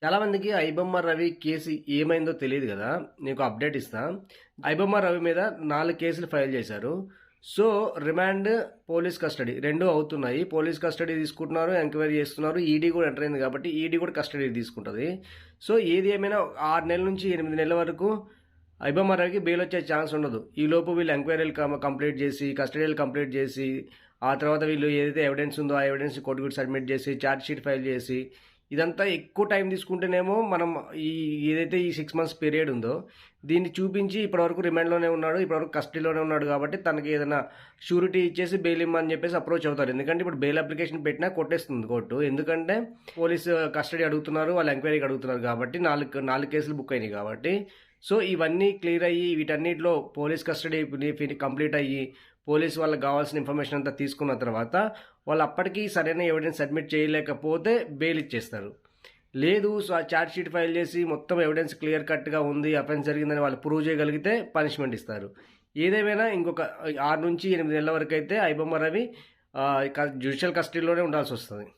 చాలామందికి ఐబొమ్మ రవి కేసు ఏమైందో తెలియదు కదా! నీకు అప్డేట్ ఇస్తా. ఐబొమ్మ రవి మీద 4 కేసులు ఫైల్ చేశారు. సో, రిమాండ్, పోలీస్ కస్టడీ 2 అవుతున్నాయి. పోలీస్ కస్టడీ తీసుకుంటున్నారు, ఎంక్వైరీ చేస్తున్నారు. ఈడీ కూడా ఎంటర్ అయింది కాబట్టి ఈడీ కూడా కస్టడీ తీసుకుంటది. సో, ఏది ఏమైనా 6 నెలల నుంచి 8 నెలల వరకు ఐబొమ్మ రవికి బెయిల్ వచ్చే ఛాన్స్ ఉండదు. ఈలోపు వీళ్ళు ఎంక్వైరీలు కంప్లీట్ చేసి, కస్టడీలు కంప్లీట్ చేసి, ఆ తర్వాత వీళ్ళు ఏదైతే ఎవిడెన్స్ ఉందో ఆ ఎవిడెన్స్ కోర్టుకి సబ్మిట్ చేసి, ఛార్జ్ షీట్ ఫైల్ చేసి, ఇదంతా ఎక్కువ టైం తీసుకుంటేనేమో మనం ఏదైతే ఈ 6 మంత్స్ పీరియడ్ ఉందో దీన్ని చూపించి ఇప్పటివరకు రిమాండ్లోనే ఉన్నాడు, ఇప్పటివరకు కస్టడీలోనే ఉన్నాడు కాబట్టి తనకి ఏదైనా షూరిటీ ఇచ్చేసి బెయిల్ ఇమ్మని చెప్పేసి అప్రోచ్ అవుతారు. ఎందుకంటే ఇప్పుడు బెయిల్ అప్లికేషన్ పెట్టినా కొట్టేస్తుంది కోర్టు. ఎందుకంటే పోలీసు కస్టడీ అడుగుతున్నారు, వాళ్ళు ఎంక్వైరీకి అడుగుతున్నారు కాబట్టి 4 కేసులు బుక్ అయినాయి కాబట్టి. సో, ఇవన్నీ క్లియర్ అయ్యి వీటన్నిటిలో పోలీస్ కస్టడీ కంప్లీట్ అయ్యి పోలీసు వాళ్ళకి కావాల్సిన ఇన్ఫర్మేషన్ అంతా తీసుకున్న తర్వాత వాళ్ళు అప్పటికీ సరైన ఎవిడెన్స్ సబ్మిట్ చేయలేకపోతే బెయిల్ ఇచ్చేస్తారు. లేదు, సో ఆ ఛార్జ్ షీట్ ఫైల్ చేసి మొత్తం ఎవిడెన్స్ క్లియర్ కట్గా ఉంది, అఫెన్స్ జరిగిందని వాళ్ళు ప్రూవ్ చేయగలిగితే పనిష్మెంట్ ఇస్తారు. ఏదేమైనా ఇంకొక 6 నుంచి 8 నెలల వరకు అయితే ఐబొమ్మ రవి జ్యుడిషియల్ కస్టడీలోనే ఉండాల్సి వస్తుంది.